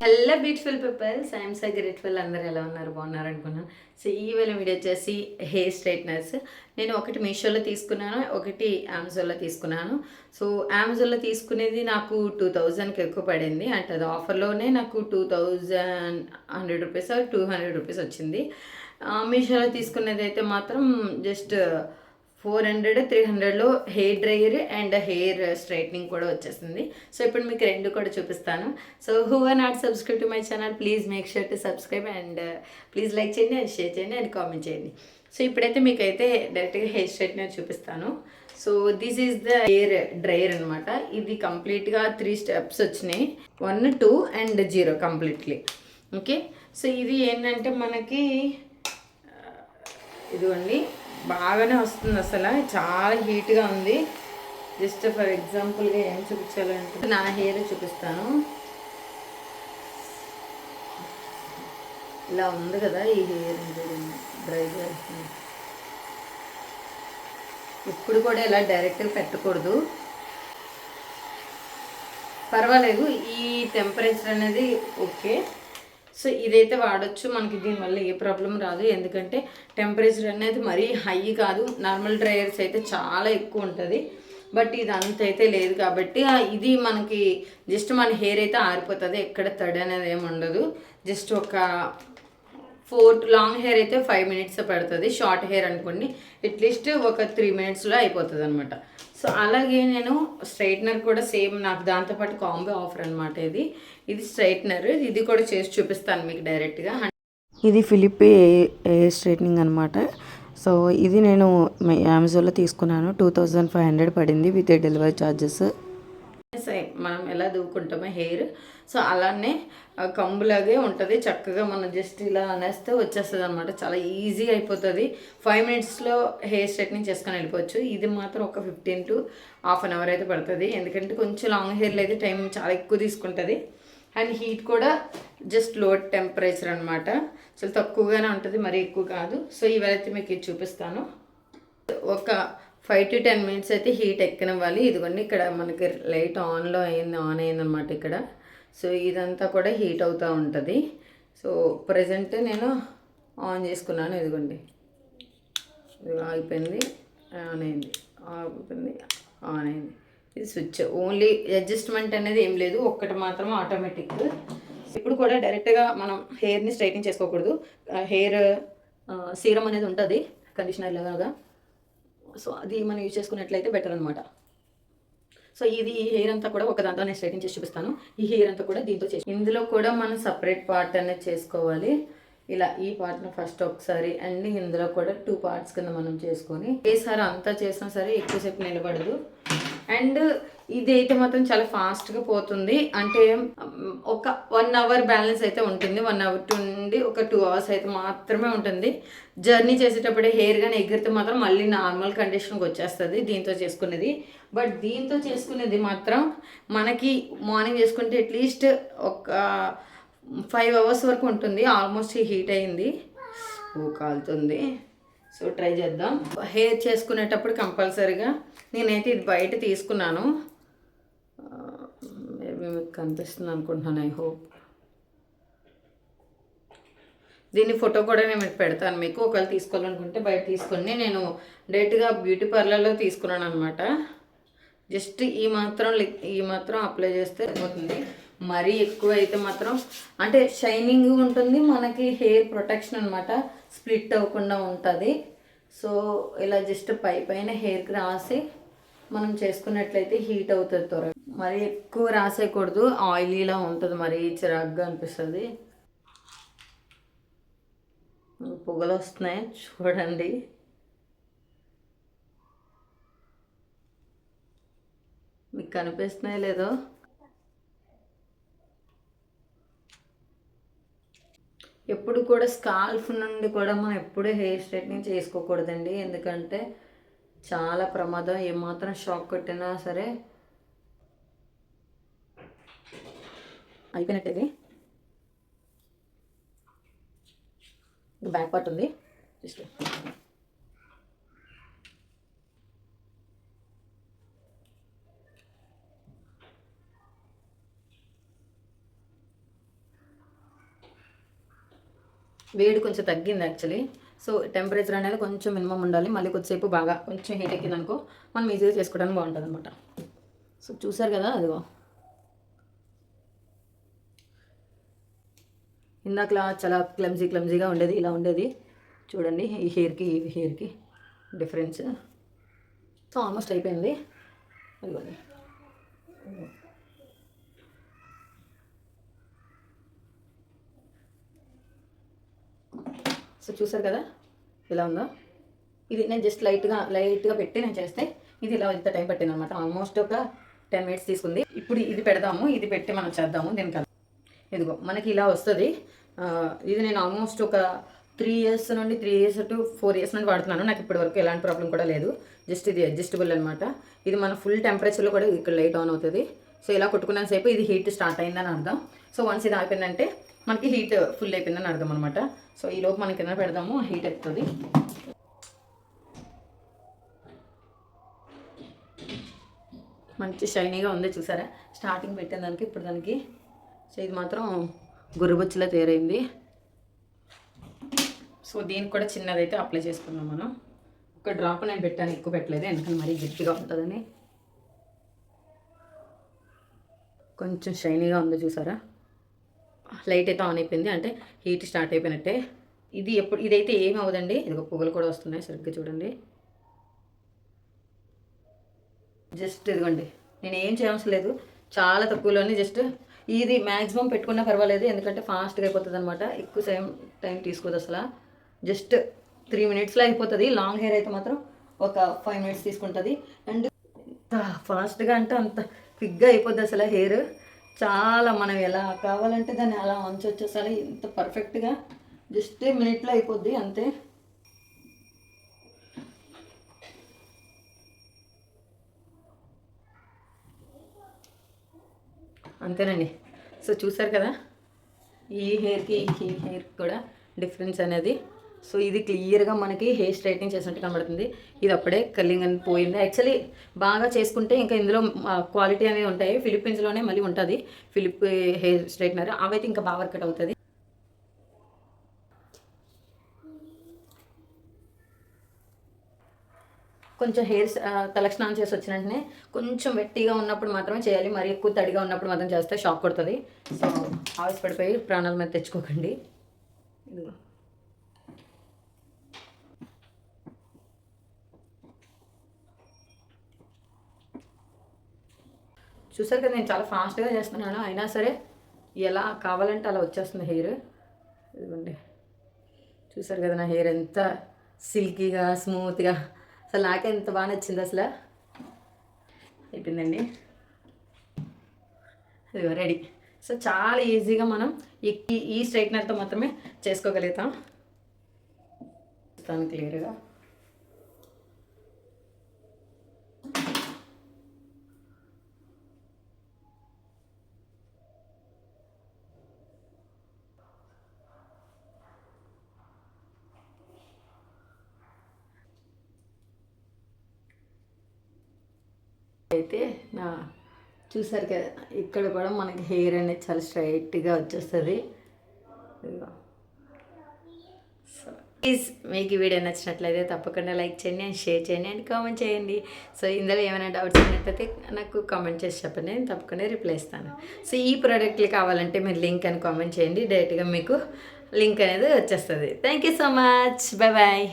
Hello beautiful peoples, I'm so grateful. అందరూ ఎలా ఉన్నారు, బాగున్నారు అనుకున్నాను. సో ఈవేళ వీడియో వచ్చేసి హెయిర్ స్ట్రైట్నర్స్. నేను ఒకటి మీషోలో తీసుకున్నాను, ఒకటి అమెజాన్లో తీసుకున్నాను. సో అమెజాన్లో తీసుకునేది నాకు 2000కి ఎక్కువ పడింది. అంటే అది ఆఫర్లోనే నాకు 2100 రూపీస్ 200 రూపీస్ వచ్చింది. మీషోలో తీసుకునేది అయితే మాత్రం జస్ట్ 400 300లో hair dryer and hair straightening కూడా వచ్చేసింది. సో ఇప్పుడు మీకు రెండు కూడా చూపిస్తాను. So who are not subscribe to my channel, please make sure to subscribe and please like చేయండి అండ్ షేర్ చేయండి అండ్ కామెంట్ చేయండి. సో ఇప్పుడైతే మీకైతే డైరెక్ట్గా హెయిర్ స్ట్రైట్నర్ చూపిస్తాను. So this is the hair dryer అనమాట. ఇది కంప్లీట్గా 3 స్టెప్స్ వచ్చినాయి, 1 2 అండ్ 0 కంప్లీట్లీ. ఓకే, సో ఇది ఏంటంటే మనకి ఇదిగోండి బాగానే వస్తుంది. అసలు చాలా హీట్గా ఉంది. జస్ట్ ఫర్ ఎగ్జాంపుల్గా ఏం చూపించాలంటే నా హెయిర్ చూపిస్తాను. ఇలా ఉంది కదా ఈ హెయిర్, డ్రై చేస్తుంది. ఇప్పుడు కూడా ఇలా డైరెక్ట్గా పెట్టకూడదు, పర్వాలేదు. ఈ టెంపరేచర్ అనేది ఓకే. సో ఇదైతే వాడచ్చు, మనకి దీనివల్ల ఏ ప్రాబ్లం రాదు. ఎందుకంటే టెంపరేచర్ అనేది మరీ హై కాదు. నార్మల్ డ్రైయర్స్ అయితే చాలా ఎక్కువ ఉంటుంది, బట్ ఇది అంత అయితే లేదు. కాబట్టి ఇది మనకి జస్ట్ మన హెయిర్ అయితే ఆరిపోతుంది, ఎక్కడ తడి అనేది ఏమి ఉండదు. జస్ట్ ఒక 4 లాంగ్ హెయిర్ అయితే 5 మినిట్స్ పడుతుంది. షార్ట్ హెయిర్ అనుకోండి అట్లీస్ట్ ఒక 3 మినిట్స్లో అయిపోతుంది అనమాట. సో అలాగే నేను స్ట్రైట్నర్ కూడా సేమ్, నాకు దాంతోపాటు కాంబో ఆఫర్ అనమాట. ఇది స్ట్రైట్నర్, ఇది కూడా చేసి చూపిస్తాను మీకు డైరెక్ట్గా. ఇది ఫిలిప్ హెయిర్ స్ట్రైట్నింగ్ అనమాట. సో ఇది నేను అమెజాన్లో తీసుకున్నాను, 2500 పడింది విత్ డెలివరీ ఛార్జెస్. మనం ఎలా దువ్వుకుంటామో హెయిర్, సో అలానే కంబులాగే ఉంటుంది. చక్కగా మనం జస్ట్ ఇలా అనేస్తే వచ్చేస్తుంది అనమాట. చాలా ఈజీగా అయిపోతుంది. 5 మినిట్స్లో హెయిర్ స్ట్రైట్నింగ్ చేసుకొని వెళ్ళిపోవచ్చు. ఇది మాత్రం ఒక 15 to ½ an hour అయితే పడుతుంది. ఎందుకంటే కొంచెం లాంగ్ హెయిర్లో అయితే టైం చాలా ఎక్కువ తీసుకుంటుంది. అండ్ హీట్ కూడా జస్ట్ లో టెంపరేచర్ అనమాట. చాలా తక్కువగానే ఉంటుంది, మరీ ఎక్కువ కాదు. సో ఇవైతే మీకు ఇది చూపిస్తాను. ఒక 5 to 10 మినిట్స్ అయితే హీట్ ఎక్కనివ్వాలి. ఇదిగోండి ఇక్కడ మనకి లైట్ ఆన్ అయిందనమాట ఇక్కడ. సో ఇదంతా కూడా హీట్ అవుతూ ఉంటుంది. సో ప్రజెంట్ నేను ఆన్ చేసుకున్నాను. ఇదిగోండి ఇది అయిపోయింది, ఆన్ అయింది, అయిపోయింది, ఆన్ అయింది. ఇది స్విచ్, ఓన్లీ అడ్జస్ట్మెంట్ అనేది ఏం లేదు, ఒక్కటి మాత్రం ఆటోమేటిక్. ఇప్పుడు కూడా డైరెక్ట్గా మనం హెయిర్ని స్ట్రైటింగ్ చేసుకోకూడదు. హెయిర్ సీరం అనేది ఉంటుంది, కండిషనర్ లాగా. సో అది మనం యూజ్ చేసుకున్నట్లయితే బెటర్ అనమాట. సో ఇది ఈ హెయిర్ అంతా కూడా ఒక దాంట్లో నేను స్ట్రైటింగ్ చేసి చూపిస్తాను. ఈ హెయిర్ అంతా కూడా దీంతో చేసి, ఇందులో కూడా మనం సపరేట్ పార్ట్ అనేది చేసుకోవాలి. ఇలా ఈ పార్ట్ను ఫస్ట్ ఒకసారి, అండ్ ఇందులో కూడా 2 పార్ట్స్ కింద మనం చేసుకొని ఏసారి అంతా చేసినా సరే ఎక్కువసేపు నిలబడదు. అండ్ ఇది అయితే మాత్రం చాలా ఫాస్ట్గా పోతుంది. అంటే ఒక 1 అవర్ బ్యాలెన్స్ అయితే ఉంటుంది. 1 అవర్ నుండి ఒక 2 అవర్స్ అయితే మాత్రమే ఉంటుంది. జర్నీ చేసేటప్పుడే హెయిర్ కానీ ఎగిరితే మాత్రం మళ్ళీ నార్మల్ కండిషన్కి వచ్చేస్తుంది దీంతో చేసుకునేది. బట్ దీంతో చేసుకునేది మాత్రం మనకి మార్నింగ్ చేసుకుంటే అట్లీస్ట్ ఒక 5 అవర్స్ వరకు ఉంటుంది. ఆల్మోస్ట్ హీట్ అయింది, కాలుతుంది. సో ట్రై చేద్దాం. హెయిర్ చేసుకునేటప్పుడు కంపల్సరీగా నేనైతే ఇది బయట తీసుకున్నాను. మేబీ మీకు కనిపిస్తుంది అనుకుంటున్నాను, ఐ హోప్. దీన్ని ఫోటో కూడా నేను మీకు పెడతాను. మీకు ఒకవేళ తీసుకోవాలనుకుంటే బయట తీసుకొని, నేను డైరెక్ట్గా బ్యూటీ పార్లర్లో తీసుకున్నాను అనమాట. జస్ట్ ఈ మాత్రం అప్లై చేస్తే అవుతుంది. మరీ ఎక్కువ అయితే మాత్రం అంటే షైనింగ్ ఉంటుంది, మనకి హెయిర్ ప్రొటెక్షన్ అనమాట, స్ప్లిట్ అవ్వకుండా ఉంటుంది. సో ఇలా జస్ట్ పైన హెయిర్కి రాసి మనం చేసుకున్నట్లయితే హీట్ అవుతుంది త్వరగా. మరీ ఎక్కువ రాసేయకూడదు, ఆయిలీలా ఉంటుంది, మరీ చిరాగ్గా అనిపిస్తుంది. పొగలు వస్తున్నాయి చూడండి. మీకు కనిపిస్తున్నాయి లేదో. ఎప్పుడు కూడా స్కాల్ఫ్ నుండి కూడా మనం ఎప్పుడూ హెయిర్ స్ట్రైట్నింగ్ చేసుకోకూడదండి. ఎందుకంటే చాలా ప్రమాదం, ఏమాత్రం షాక్ కొట్టినా సరే అయిపోయినట్టు. బ్యాక్ పార్ట్ ఉంది, జస్ట్ వేడి కొంచెం తగ్గింది యాక్చువల్లీ. సో టెంపరేచర్ అనేది కొంచెం మినిమం ఉండాలి. మళ్ళీ కొద్దిసేపు బాగా కొంచెం హీట్ ఎక్కిందనుకో మనం ఈజీగా చేసుకోవడానికి బాగుంటుంది అనమాట. సో చూసారు కదా, అదిగో ఇందాకలా చాలా క్లమ్జీగా ఉండేది, ఇలా ఉండేది. చూడండి ఈ హెయిర్కి డిఫరెన్స్. సో ఆల్మోస్ట్ అయిపోయింది. అదిగోండి. సో చూసారు కదా ఇలా ఉందో. ఇది నేను జస్ట్ లైట్గా పెట్టి నేను చేస్తే ఇది ఇలా ఇంత టైం పట్టింది అనమాట. ఆల్మోస్ట్ ఒక 10 minutes తీసుకుంది. ఇప్పుడు ఇది పెడదాము, ఇది పెట్టి మనం చేద్దాము దీనికి. ఇదిగో మనకి ఇలా వస్తుంది. ఇది నేను ఆల్మోస్ట్ ఒక 3 years నుండి 3 years to 4 years నుండి వాడుతున్నాను. నాకు ఇప్పటి వరకు ఎలాంటి ప్రాబ్లం కూడా లేదు. జస్ట్ ఇది అడ్జస్టబుల్ అనమాట. ఇది మన ఫుల్ టెంపరేచర్లో కూడా ఇక్కడ లైట్ ఆన్ అవుతుంది. సో ఇలా కొట్టుకున్నంత సేపు ఇది హీట్ స్టార్ట్ అయిందని అర్థం. సో వన్స్ ఇది అయిపోయిందంటే మనకి హీట్ ఫుల్ అయిపోయిందని అర్థం అనమాట. సో ఈ లోపు మనం కింద పెడదాము, హీట్ ఎక్కుతుంది. మంచి షైనీగా ఉంది చూసారా, స్టార్టింగ్ పెట్టిన దానికి ఇప్పుడు దానికి. సో ఇది మాత్రం గుర్రబొచ్చులా తయారైంది. సో దీనికి కూడా చిన్నదైతే అప్లై చేసుకుందాం మనం. ఒక డ్రాప్ నేను పెట్టాను, ఎక్కువ పెట్టలేదు ఎందుకంటే మరీ గట్టిగా ఉంటుందని. కొంచెం షైనీగా ఉంది చూసారా, లైట్ అయితే ఆన్ అయిపోయింది, అంటే హీట్ స్టార్ట్ అయిపోయినట్టే. ఇదైతే ఏమి అవ్వదండి. ఇదిగో పువ్వులు కూడా వస్తున్నాయి, సరిగ్గా చూడండి. జస్ట్ ఇదిగోండి, నేను ఏం చేయవలసిన లేదు, చాలా తక్కువలోనే. జస్ట్ ఇది మ్యాక్సిమం పెట్టుకున్నా పర్వాలేదు, ఎందుకంటే ఫాస్ట్గా అయిపోతుంది అనమాట. ఎక్కువ టైం తీసుకోదు అసలు. జస్ట్ 3 minutesలో అయిపోతుంది. లాంగ్ హెయిర్ అయితే మాత్రం ఒక 5 minutes తీసుకుంటుంది. అండ్ ఎంత ఫాస్ట్గా అంటే అంత క్విక్గా అయిపోద్ది అసలు హెయిర్. చాలా మనం ఎలా కావాలంటే దాన్ని అలా వంచవచ్చు అసలు. ఇంత పర్ఫెక్ట్గా జస్ట్ మినిట్లో అయిపోద్ది అంతే. అంతేనండి. సో చూసారు కదా ఈ హెయిర్కి ఈ హెయిర్కి కూడా డిఫరెన్స్ అనేది. సో ఇది క్లియర్గా మనకి హెయిర్ స్ట్రైట్నింగ్ చేసినట్టు కనబడుతుంది. ఇది అప్పుడే కర్లింగ్ అని పోయింది. యాక్చువల్లీ బాగా చేసుకుంటే ఇంకా ఇందులో క్వాలిటీ అనేవి ఉంటాయి. ఫిలిప్పీన్స్లోనే మళ్ళీ ఉంటుంది ఫిలిప్ హెయిర్ స్ట్రైట్నర్, అవైతే ఇంకా బాగా వర్కౌట్ అవుతుంది. కొంచెం హెయిర్ తలకు స్నానం చేసి వచ్చిన వెంటనే కొంచెం వెట్టిగా ఉన్నప్పుడు మాత్రమే చేయాలి. మరి ఎక్కువ తడిగా ఉన్నప్పుడు మాత్రం చేస్తే షాక్ కొడుతుంది. సో ఆవేశపడిపోయి ప్రాణాల మీద తెచ్చుకోకండి. ఇదిగో చూసారు కదా, నేను చాలా ఫాస్ట్గా చేస్తున్నాను, అయినా సరే ఎలా కావాలంటే అలా వచ్చేస్తుంది హెయిర్. ఇదిగోండి చూసారు కదా నా హెయిర్ ఎంత సిల్కీగా స్మూత్గా, అసలు నాకే ఎంత బాగా నచ్చింది అసలు. అయిపోయిందండి, ఇదిగో రెడీ. సో చాలా ఈజీగా మనం ఈ స్ట్రైట్నర్తో మాత్రమే చేసుకోగలుగుతాం. క్లియర్గా అయితే చూసారు కదా, ఇక్కడ కూడా మనకి హెయిర్ అనేది చాలా స్ట్రైట్గా వచ్చేస్తుంది. సో ప్లీజ్ మీకు ఈ వీడియో నచ్చినట్లయితే తప్పకుండా లైక్ చేయండి అండ్ షేర్ చేయండి అండ్ కామెంట్ చేయండి. సో ఇందులో ఏమైనా డౌట్స్ ఉన్నట్లయితే నాకు కామెంట్ చేసి చెప్పండి, నేను తప్పకుండా రిప్లై ఇస్తాను. సో ఈ ప్రోడక్ట్లు కావాలంటే మీరు లింక్ అని కామెంట్ చేయండి, డైరెక్ట్గా మీకు లింక్ అనేది వచ్చేస్తుంది. Thank you so much, bye bye.